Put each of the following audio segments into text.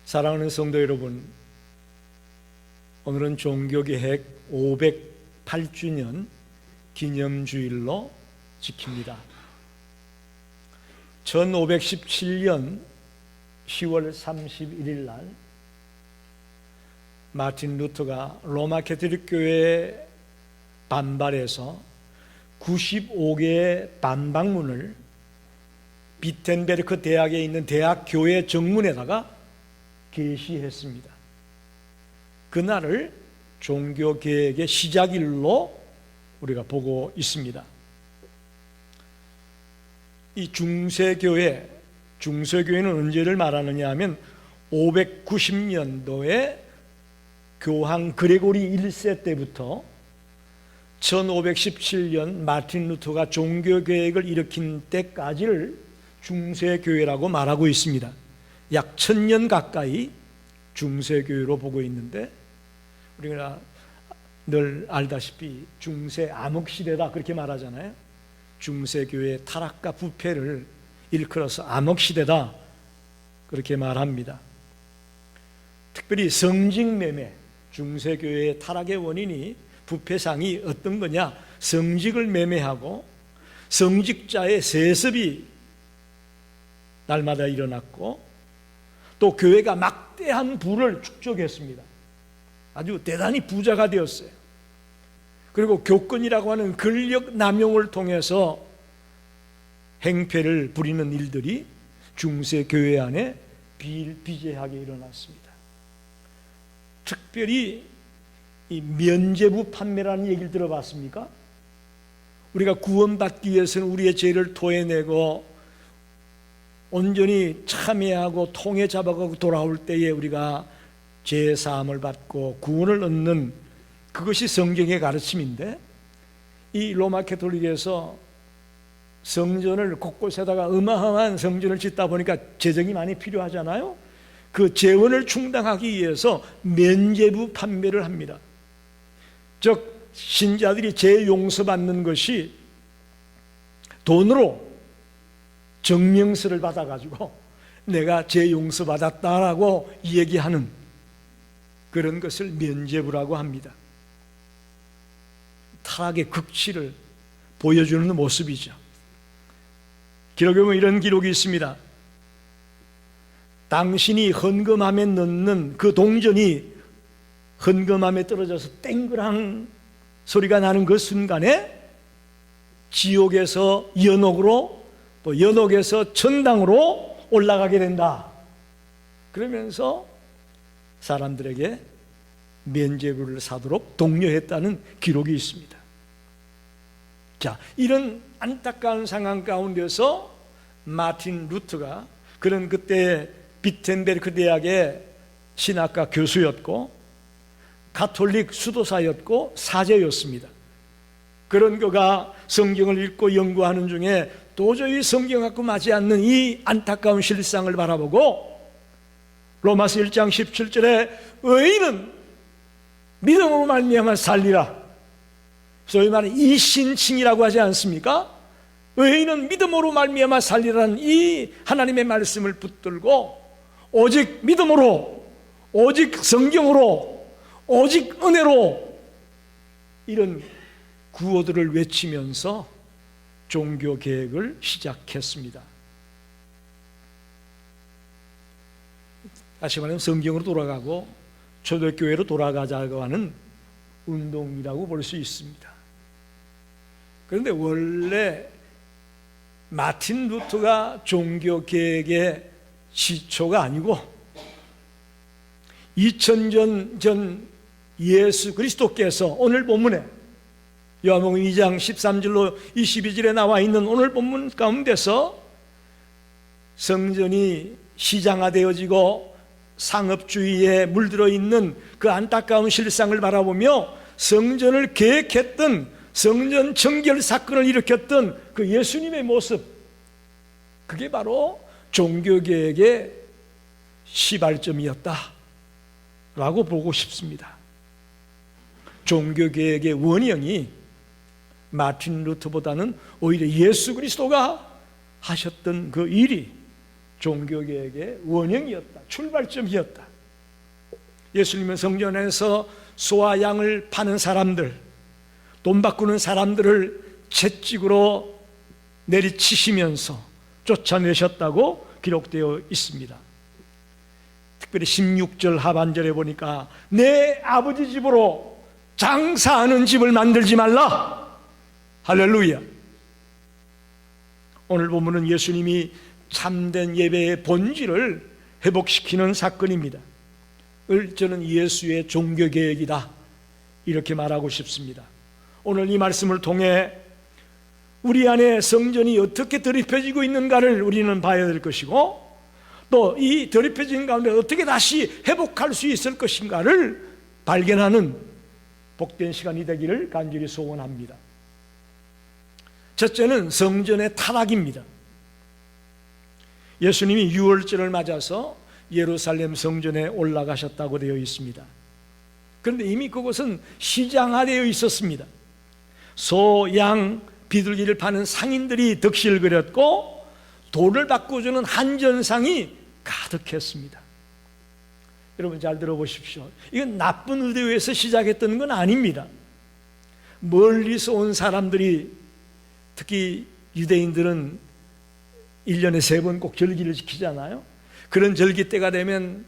사랑하는 성도 여러분, 오늘은 종교개혁 508주년 기념주일로 지킵니다. 1517년 10월 31일 날 마틴 루터가 로마 가톨릭 교회에 반발해서 95개의 반박문을 비텐베르크 대학에 있는 대학 교회 정문에다가 게시했습니다. 그날을 종교개혁의 시작일로 우리가 보고 있습니다. 이 중세교회는 언제를 말하느냐 하면 590년도에 교황 그레고리 1세 때부터 1517년 마틴 루터가 종교개혁을 일으킨 때까지를 중세교회라고 말하고 있습니다. 약 1000년 가까이 중세교회로 보고 있는데, 우리가 늘 알다시피 중세 암흑시대다 그렇게 말하잖아요. 중세교회의 타락과 부패를 일컬어서 암흑시대다 그렇게 말합니다. 특별히 성직매매, 중세교회의 타락의 원인이 부패상이 어떤 거냐, 성직을 매매하고 성직자의 세습이 날마다 일어났고, 또 교회가 막대한 부를 축적했습니다. 아주 대단히 부자가 되었어요. 그리고 교권이라고 하는 권력 남용을 통해서 행패를 부리는 일들이 중세교회 안에 비일비재하게 일어났습니다. 특별히 이 면죄부 판매라는 얘기를 들어봤습니까? 우리가 구원받기 위해서는 우리의 죄를 토해내고 온전히 참회하고 통에 잡아가고 돌아올 때에 우리가 죄 사함을 받고 구원을 얻는, 그것이 성경의 가르침인데, 이 로마 가톨릭에서 성전을 곳곳에다가 어마어마한 성전을 짓다 보니까 재정이 많이 필요하잖아요. 그 재원을 충당하기 위해서 면죄부 판매를 합니다. 즉 신자들이 죄 용서받는 것이 돈으로 정명서를 받아가지고 내가 죄 용서받았다라고 얘기하는 그런 것을 면죄부라고 합니다. 타락의 극치를 보여주는 모습이죠. 기록에 보면 이런 기록이 있습니다. 당신이 헌금함에 넣는 그 동전이 헌금함에 떨어져서 땡그랑 소리가 나는 그 순간에 지옥에서 연옥으로, 또 연옥에서 천당으로 올라가게 된다. 그러면서 사람들에게 면죄부를 사도록 독려했다는 기록이 있습니다. 자, 이런 안타까운 상황 가운데서 마틴 루터가, 그런 그때 비텐베르크 대학의 신학과 교수였고 가톨릭 수도사였고 사제였습니다. 그런 그가 성경을 읽고 연구하는 중에 도저히 성경하고 맞지 않는 이 안타까운 실상을 바라보고 로마서 1장 17절에 의인은 믿음으로 말미암아 살리라, 소위 말하는 이신칭이라고 하지 않습니까? 의인은 믿음으로 말미암아 살리라는 이 하나님의 말씀을 붙들고 오직 믿음으로, 오직 성경으로, 오직 은혜로, 이런 구호들을 외치면서 종교개혁을 시작했습니다. 다시 말하면 성경으로 돌아가고 초대교회로 돌아가자고 하는 운동이라고 볼 수 있습니다. 그런데 원래 마틴 루터가 종교개혁의 시초가 아니고 2000년 전 예수 그리스도께서 오늘 본문에 요한복음 2장 13절로 22절에 나와 있는 오늘 본문 가운데서 성전이 시장화되어지고 상업주의에 물들어 있는 그 안타까운 실상을 바라보며 성전을 계획했던, 성전 정결 사건을 일으켰던 그 예수님의 모습, 그게 바로 종교개혁의 시발점이었다라고 보고 싶습니다. 종교개혁의 원형이 마틴 루터보다는 오히려 예수 그리스도가 하셨던 그 일이 종교개혁의 원형이었다, 출발점이었다. 예수님은 성전에서 소와 양을 파는 사람들, 돈 바꾸는 사람들을 채찍으로 내리치시면서 쫓아내셨다고 기록되어 있습니다. 특별히 16절 하반절에 보니까 내 아버지 집으로 장사하는 집을 만들지 말라. 할렐루야. 오늘 본문은 예수님이 참된 예배의 본질을 회복시키는 사건입니다. 저는 예수의 종교개혁이다, 이렇게 말하고 싶습니다. 오늘 이 말씀을 통해 우리 안에 성전이 어떻게 더럽혀지고 있는가를 우리는 봐야 될 것이고, 또 이 더럽혀진 가운데 어떻게 다시 회복할 수 있을 것인가를 발견하는 복된 시간이 되기를 간절히 소원합니다. 첫째는 성전의 타락입니다. 예수님이 유월절을 맞아서 예루살렘 성전에 올라가셨다고 되어 있습니다. 그런데 이미 그곳은 시장화되어 있었습니다. 소, 양, 비둘기를 파는 상인들이 덕실거렸고 돈을 바꿔주는 한전상이 가득했습니다. 여러분 잘 들어보십시오. 이건 나쁜 의도에서 시작했던 건 아닙니다. 멀리서 온 사람들이, 특히 유대인들은 1년에 3번 꼭 절기를 지키잖아요. 그런 절기 때가 되면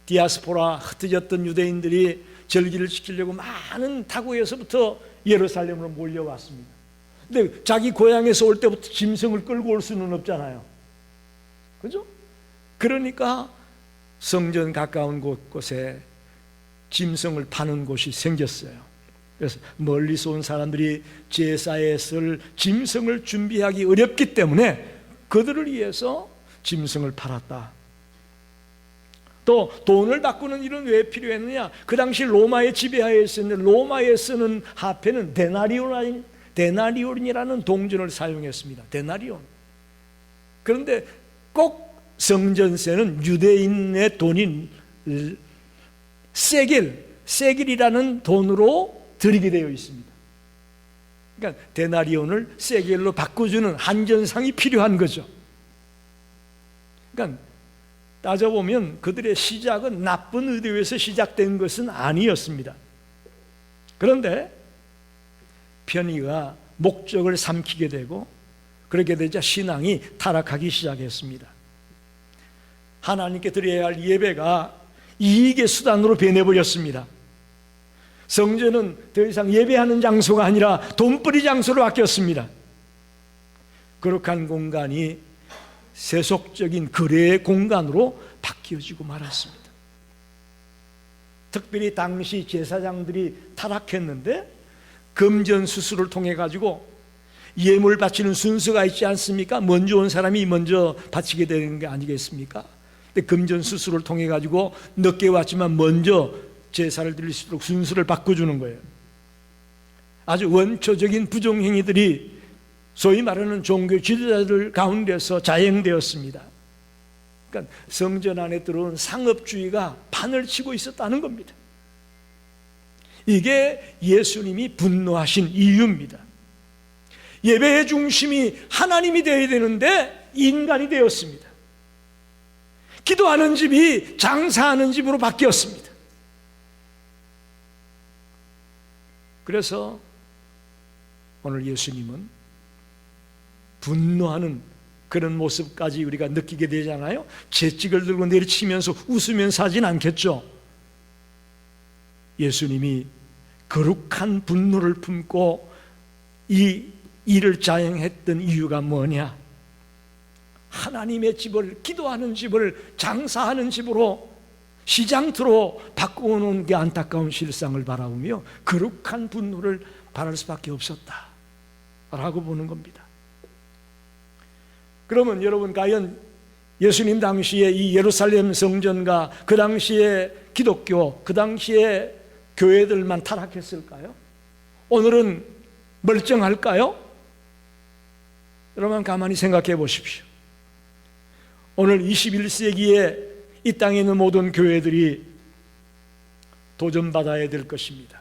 디아스포라, 흩어졌던 유대인들이 절기를 지키려고 많은 타국에서부터 예루살렘으로 몰려왔습니다. 근데 자기 고향에서 올 때부터 짐승을 끌고 올 수는 없잖아요. 그죠? 그러니까 성전 가까운 곳곳에 짐승을 파는 곳이 생겼어요. 그래서 멀리서 온 사람들이 제사에 쓸 짐승을 준비하기 어렵기 때문에 그들을 위해서 짐승을 팔았다. 또 돈을 바꾸는 일은 왜 필요했느냐? 그 당시 로마의 지배하에 있었는데 로마에 쓰는 화폐는 데나리온이라는 동전을 사용했습니다. 데나리온. 그런데 꼭 성전세는 유대인의 돈인 세겔이라는 돈으로 들이게 되어 있습니다. 그러니까 데나리온을 세겔로 바꿔주는 한전상이 필요한 거죠. 그러니까 따져보면 그들의 시작은 나쁜 의도에서 시작된 것은 아니었습니다. 그런데 편의가 목적을 삼키게 되고 그렇게 되자 신앙이 타락하기 시작했습니다. 하나님께 드려야 할 예배가 이익의 수단으로 변해버렸습니다. 성전은 더 이상 예배하는 장소가 아니라 돈벌이 장소로 바뀌었습니다. 거룩한 공간이 세속적인 거래의 공간으로 바뀌어지고 말았습니다. 특별히 당시 제사장들이 타락했는데 금전 수술을 통해 가지고 예물 바치는 순서가 있지 않습니까? 먼저 온 사람이 먼저 바치게 되는 게 아니겠습니까? 근데 금전 수술을 통해 가지고 늦게 왔지만 먼저 제사를 드릴 수 있도록 순서를 바꿔주는 거예요. 아주 원초적인 부정행위들이 소위 말하는 종교 지도자들 가운데서 자행되었습니다. 그러니까 성전 안에 들어온 상업주의가 판을 치고 있었다는 겁니다. 이게 예수님이 분노하신 이유입니다. 예배의 중심이 하나님이 되어야 되는데 인간이 되었습니다. 기도하는 집이 장사하는 집으로 바뀌었습니다. 그래서 오늘 예수님은 분노하는 그런 모습까지 우리가 느끼게 되잖아요. 채찍을 들고 내리치면서 웃으면서 하진 않겠죠. 예수님이 거룩한 분노를 품고 이 일을 자행했던 이유가 뭐냐? 하나님의 집을, 기도하는 집을 장사하는 집으로, 시장터로 바꾸어놓은 게 안타까운 실상을 바라보며 거룩한 분노를 바랄 수밖에 없었다라고 보는 겁니다. 그러면 여러분, 과연 예수님 당시에 이 예루살렘 성전과 그 당시에 기독교, 그 당시에 교회들만 타락했을까요? 오늘은 멀쩡할까요? 여러분 가만히 생각해 보십시오. 오늘 21세기에 이 땅에 있는 모든 교회들이 도전받아야 될 것입니다.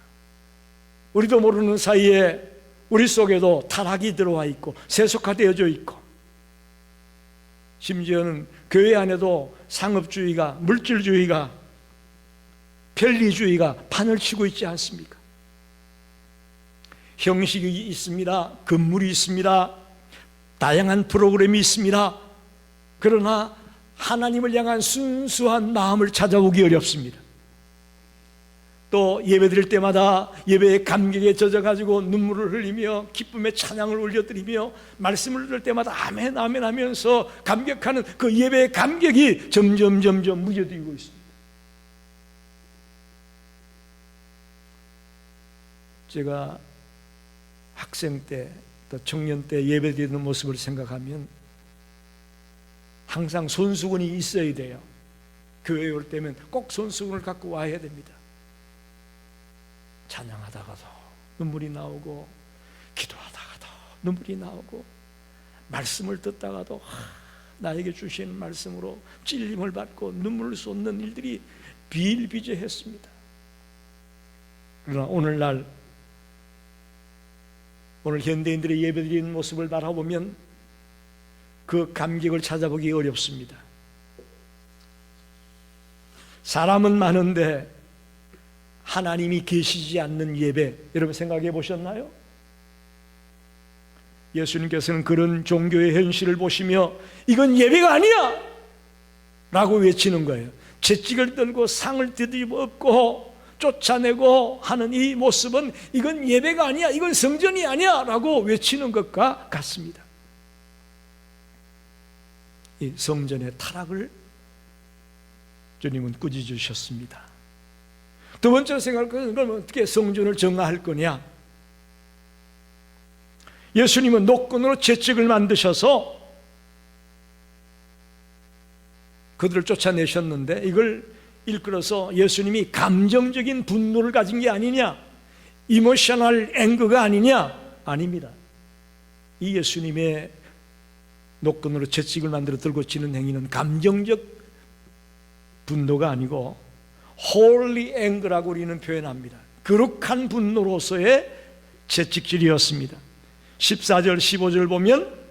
우리도 모르는 사이에 우리 속에도 타락이 들어와 있고 세속화되어져 있고 심지어는 교회 안에도 상업주의가, 물질주의가, 편리주의가 판을 치고 있지 않습니까? 형식이 있습니다. 건물이 있습니다. 다양한 프로그램이 있습니다. 그러나 하나님을 향한 순수한 마음을 찾아오기 어렵습니다. 또 예배 드릴 때마다 예배의 감격에 젖어가지고 눈물을 흘리며 기쁨의 찬양을 올려드리며 말씀을 들을 때마다 아멘 아멘 하면서 감격하는 그 예배의 감격이 점점 무뎌지고 있습니다. 제가 학생 때 또 청년 때 예배 드리는 모습을 생각하면 항상 손수건이 있어야 돼요. 교회에 올 때면 꼭 손수건을 갖고 와야 됩니다. 찬양하다가도 눈물이 나오고, 기도하다가도 눈물이 나오고, 말씀을 듣다가도 나에게 주시는 말씀으로 찔림을 받고 눈물을 쏟는 일들이 비일비재했습니다. 그러나 오늘 현대인들의 예배드리는 모습을 바라보면 그 감격을 찾아보기 어렵습니다. 사람은 많은데 하나님이 계시지 않는 예배, 여러분 생각해 보셨나요? 예수님께서는 그런 종교의 현실을 보시며 이건 예배가 아니야! 라고 외치는 거예요. 채찍을 들고 상을 뒤집어엎고 쫓아내고 하는 이 모습은 이건 예배가 아니야, 이건 성전이 아니야 라고 외치는 것과 같습니다. 이 성전의 타락을 주님은 꾸짖으셨습니다. 두 번째로 생각할 것은 그럼 어떻게 성전을 정화할 거냐? 예수님은 노끈으로 채찍을 만드셔서 그들을 쫓아내셨는데 이걸 일컬어서 예수님이 감정적인 분노를 가진 게 아니냐, 이모셔널 앵거가 아니냐? 아닙니다. 이 예수님의 노끈으로 채찍을 만들어 들고 치는 행위는 감정적 분노가 아니고 홀리 앵거라고 우리는 표현합니다. 거룩한 분노로서의 채찍질이었습니다. 14절 15절 보면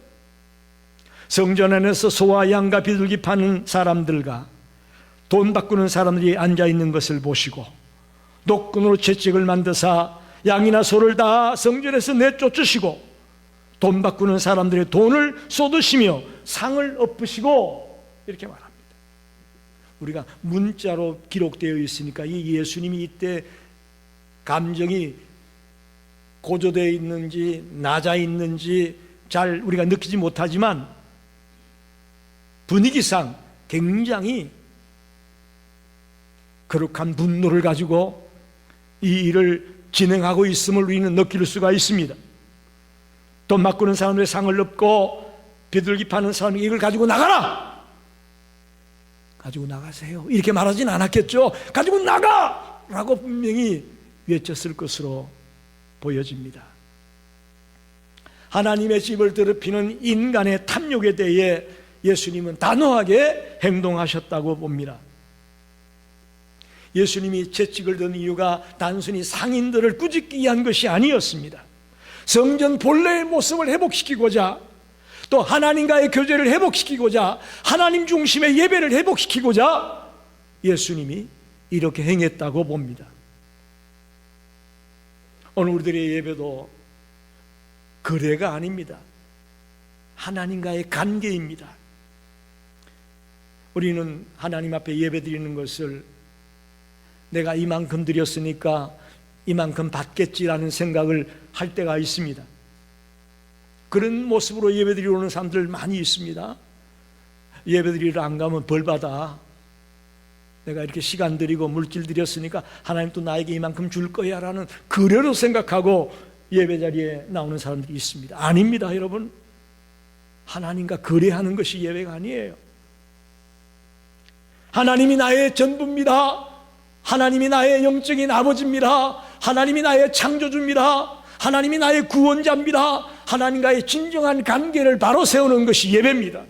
성전 안에서 소와 양과 비둘기 파는 사람들과 돈 바꾸는 사람들이 앉아있는 것을 보시고 노끈으로 채찍을 만드사 양이나 소를 다 성전에서 내쫓으시고 돈 바꾸는 사람들의 돈을 쏟으시며 상을 엎으시고, 이렇게 말합니다. 우리가 문자로 기록되어 있으니까 이 예수님이 이때 감정이 고조되어 있는지 낮아 있는지 잘 우리가 느끼지 못하지만 분위기상 굉장히 거룩한 분노를 가지고 이 일을 진행하고 있음을 우리는 느낄 수가 있습니다. 돈 바꾸는 사람들의 상을 엎고 비둘기 파는 사람이 이걸 가지고 나가라! 가지고 나가세요. 이렇게 말하진 않았겠죠. 가지고 나가! 라고 분명히 외쳤을 것으로 보여집니다. 하나님의 집을 더럽히는 인간의 탐욕에 대해 예수님은 단호하게 행동하셨다고 봅니다. 예수님이 채찍을 든 이유가 단순히 상인들을 꾸짖기 위한 것이 아니었습니다. 성전 본래의 모습을 회복시키고자, 또 하나님과의 교제를 회복시키고자, 하나님 중심의 예배를 회복시키고자 예수님이 이렇게 행했다고 봅니다. 오늘 우리들의 예배도 거래가 아닙니다. 하나님과의 관계입니다. 우리는 하나님 앞에 예배 드리는 것을 내가 이만큼 드렸으니까 이만큼 받겠지라는 생각을 할 때가 있습니다. 그런 모습으로 예배 드리러 오는 사람들 많이 있습니다. 예배 드리러 안 가면 벌 받아. 내가 이렇게 시간 들이고 물질 들였으니까 하나님 또 나에게 이만큼 줄 거야 라는 거래로 생각하고 예배 자리에 나오는 사람들이 있습니다. 아닙니다, 여러분. 하나님과 거래하는 것이 예배가 아니에요. 하나님이 나의 전부입니다. 하나님이 나의 영적인 아버지입니다. 하나님이 나의 창조주입니다. 하나님이 나의 구원자입니다. 하나님과의 진정한 관계를 바로 세우는 것이 예배입니다.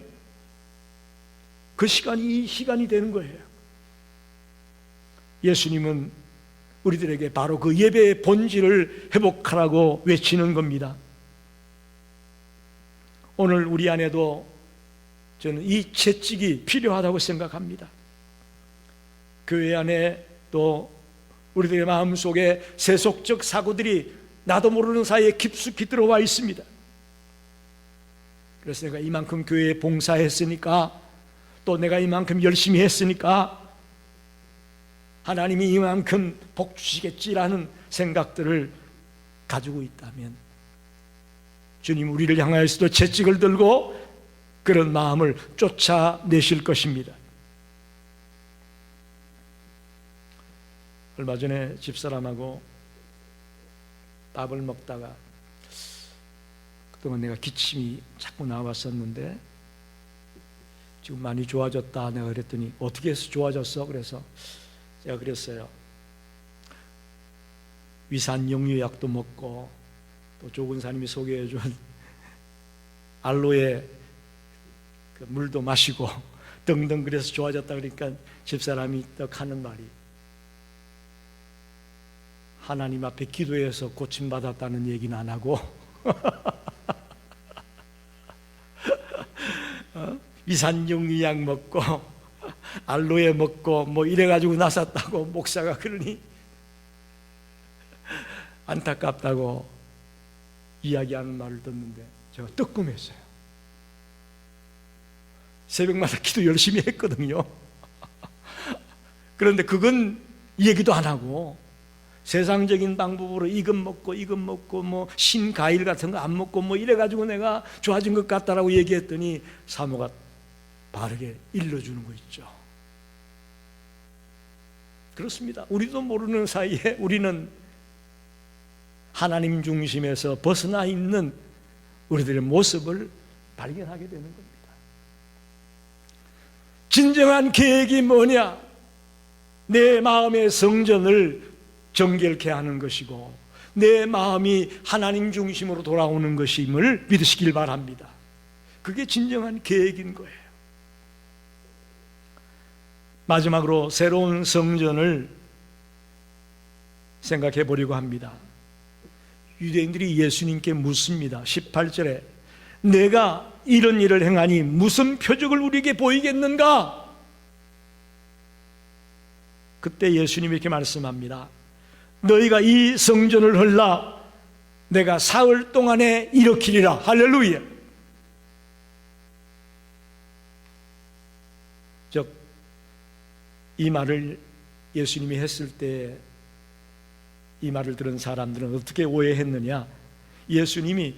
그 시간이 이 시간이 되는 거예요. 예수님은 우리들에게 바로 그 예배의 본질을 회복하라고 외치는 겁니다. 오늘 우리 안에도 저는 이 채찍이 필요하다고 생각합니다. 교회 안에 또 우리들의 마음속에 세속적 사고들이 나도 모르는 사이에 깊숙이 들어와 있습니다. 그래서 내가 이만큼 교회에 봉사했으니까, 또 내가 이만큼 열심히 했으니까 하나님이 이만큼 복 주시겠지라는 생각들을 가지고 있다면 주님 우리를 향하여서도 채찍을 들고 그런 마음을 쫓아내실 것입니다. 얼마 전에 집사람하고 밥을 먹다가 그동안 내가 기침이 자꾸 나왔었는데 지금 많이 좋아졌다 내가 그랬더니 어떻게 해서 좋아졌어? 그래서 제가 그랬어요. 위산역류약도 먹고 또 조근사님이 소개해 준 알로에 그 물도 마시고 등등 그래서 좋아졌다. 그러니까 집사람이 딱 하는 말이, 하나님 앞에 기도해서 고침받았다는 얘기는 안 하고 위산역류약 먹고 알로에 먹고 뭐 이래가지고 나섰다고 목사가 그러니 안타깝다고 이야기하는 말을 듣는데 제가 뜨끔했어요. 새벽마다 기도 열심히 했거든요. 그런데 그건 얘기도 안 하고 세상적인 방법으로 이것 먹고 뭐 신과일 같은 거 안 먹고 뭐 이래가지고 내가 좋아진 것 같다라고 얘기했더니 사모가 바르게 일러주는 거 있죠. 그렇습니다. 우리도 모르는 사이에 우리는 하나님 중심에서 벗어나 있는 우리들의 모습을 발견하게 되는 겁니다. 진정한 계획이 뭐냐? 내 마음의 성전을 정결케 하는 것이고 내 마음이 하나님 중심으로 돌아오는 것임을 믿으시길 바랍니다. 그게 진정한 계획인 거예요. 마지막으로 새로운 성전을 생각해 보려고 합니다. 유대인들이 예수님께 묻습니다. 18절에 내가 이런 일을 행하니 무슨 표적을 우리에게 보이겠는가? 그때 예수님이 이렇게 말씀합니다. 너희가 이 성전을 헐라 내가 사흘 동안에 일으키리라. 할렐루야. 즉 이 말을 예수님이 했을 때 이 말을 들은 사람들은 어떻게 오해했느냐? 예수님이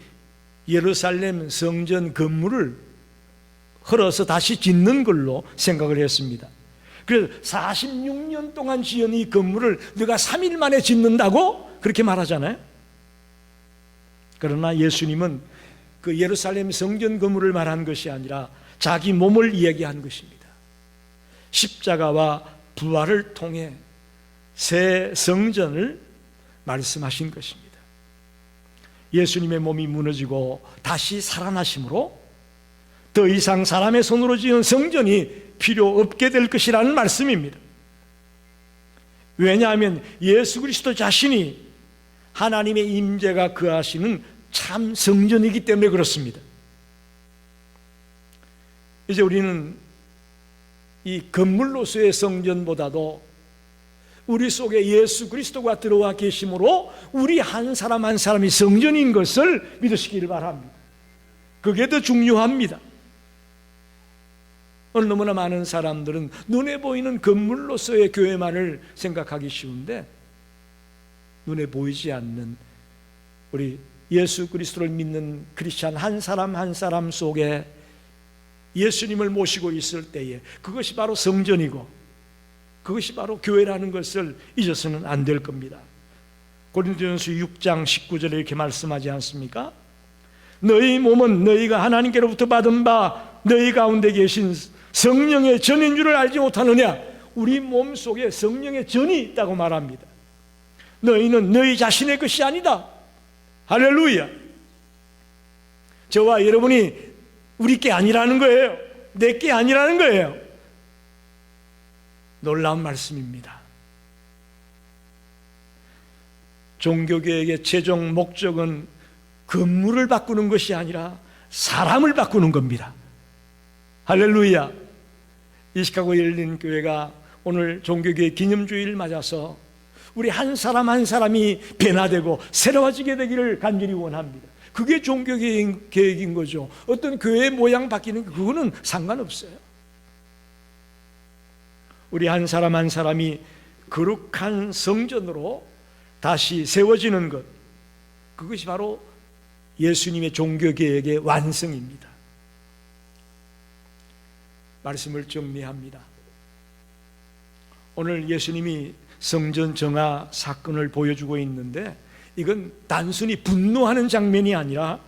예루살렘 성전 건물을 헐어서 다시 짓는 걸로 생각을 했습니다. 그래서 46년 동안 지은 이 건물을 네가 3일 만에 짓는다고 그렇게 말하잖아요. 그러나 예수님은 그 예루살렘 성전 건물을 말한 것이 아니라 자기 몸을 이야기한 것입니다. 십자가와 부활을 통해 새 성전을 말씀하신 것입니다. 예수님의 몸이 무너지고 다시 살아나심으로 더 이상 사람의 손으로 지은 성전이 필요 없게 될 것이라는 말씀입니다. 왜냐하면 예수 그리스도 자신이 하나님의 임재가 거하시는 참 성전이기 때문에 그렇습니다. 이제 우리는 이 건물로서의 성전보다도 우리 속에 예수 그리스도가 들어와 계심으로 우리 한 사람 한 사람이 성전인 것을 믿으시기를 바랍니다. 그게 더 중요합니다. 너무나 많은 사람들은 눈에 보이는 건물로서의 교회만을 생각하기 쉬운데 눈에 보이지 않는 우리 예수 그리스도를 믿는 크리스찬 한 사람 한 사람 속에 예수님을 모시고 있을 때에 그것이 바로 성전이고 그것이 바로 교회라는 것을 잊어서는 안 될 겁니다. 고린도전서 6장 19절에 이렇게 말씀하지 않습니까? 너희 몸은 너희가 하나님께로부터 받은 바 너희 가운데 계신 성령의 전인 줄을 알지 못하느냐? 우리 몸 속에 성령의 전이 있다고 말합니다. 너희는 너희 자신의 것이 아니다. 할렐루야. 저와 여러분이 우리 게 아니라는 거예요. 내 게 아니라는 거예요. 놀라운 말씀입니다. 종교개혁의 최종 목적은 건물을 바꾸는 것이 아니라 사람을 바꾸는 겁니다. 할렐루야. 이 시카고 열린 교회가 오늘 종교교회 기념주의를 맞아서 우리 한 사람 한 사람이 변화되고 새로워지게 되기를 간절히 원합니다. 그게 종교계획인 거죠. 어떤 교회의 모양 바뀌는 그거는 상관없어요. 우리 한 사람 한 사람이 거룩한 성전으로 다시 세워지는 것, 그것이 바로 예수님의 종교계획의 완성입니다. 말씀을 정리합니다. 오늘 예수님이 성전 정화 사건을 보여주고 있는데, 이건 단순히 분노하는 장면이 아니라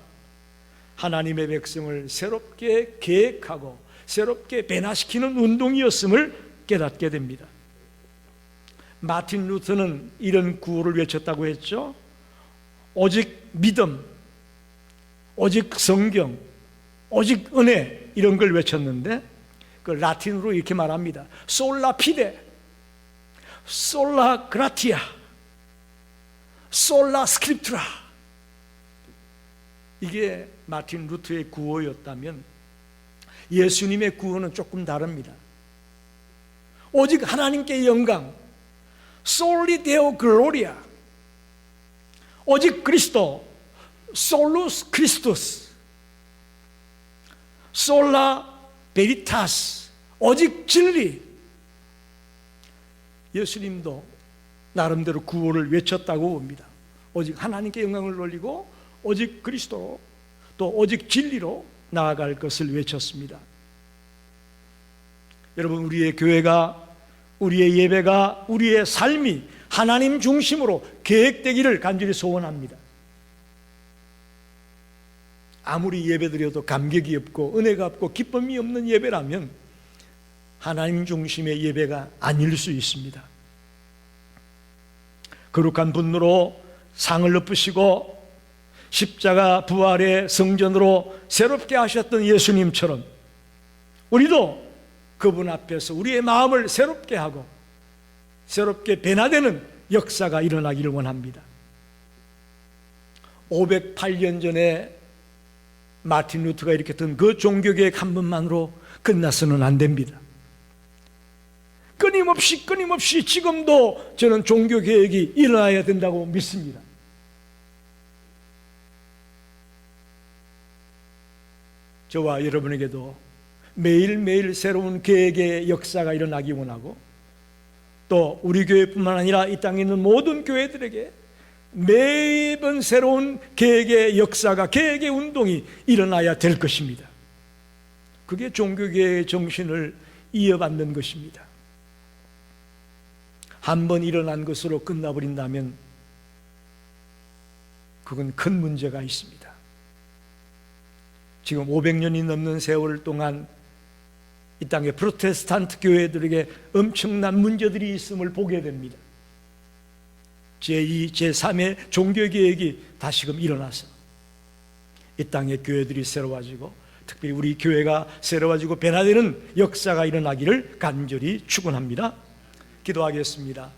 하나님의 백성을 새롭게 계획하고 새롭게 변화시키는 운동이었음을 깨닫게 됩니다. 마틴 루터는 이런 구호를 외쳤다고 했죠. 오직 믿음, 오직 성경, 오직 은혜, 이런 걸 외쳤는데 그 라틴으로 이렇게 말합니다. 솔라 피데, 솔라 그라티아, 솔라 스크립투라. 이게 마틴 루터의 구호였다면 예수님의 구호는 조금 다릅니다. 오직 하나님께 영광, 솔리 데오 글로리아, 오직 그리스도, 솔루스 크리스토스, 솔라 베리타스, 오직 진리. 예수님도 나름대로 구호를 외쳤다고 봅니다. 오직 하나님께 영광을 돌리고 오직 그리스도로 또 오직 진리로 나아갈 것을 외쳤습니다. 여러분, 우리의 교회가, 우리의 예배가, 우리의 삶이 하나님 중심으로 계획되기를 간절히 소원합니다. 아무리 예배드려도 감격이 없고 은혜가 없고 기쁨이 없는 예배라면 하나님 중심의 예배가 아닐 수 있습니다. 거룩한 분노로 상을 엎으시고 십자가 부활의 성전으로 새롭게 하셨던 예수님처럼 우리도 그분 앞에서 우리의 마음을 새롭게 하고 새롭게 변화되는 역사가 일어나기를 원합니다. 508년 전에 마틴 루터가 일으켰던 그 종교개혁 한 번만으로 끝나서는 안 됩니다. 끊임없이 지금도 저는 종교개혁이 일어나야 된다고 믿습니다. 저와 여러분에게도 매일매일 새로운 계획의 역사가 일어나기 원하고, 또 우리 교회뿐만 아니라 이 땅에 있는 모든 교회들에게 매번 새로운 계획의 역사가, 계획의 운동이 일어나야 될 것입니다. 그게 종교계의 정신을 이어받는 것입니다. 한번 일어난 것으로 끝나버린다면 그건 큰 문제가 있습니다. 지금 500년이 넘는 세월 동안 이 땅의 프로테스탄트 교회들에게 엄청난 문제들이 있음을 보게 됩니다. 제2, 제3의 종교개혁이 다시금 일어나서 이 땅의 교회들이 새로워지고 특별히 우리 교회가 새로워지고 변화되는 역사가 일어나기를 간절히 축원합니다. 기도하겠습니다.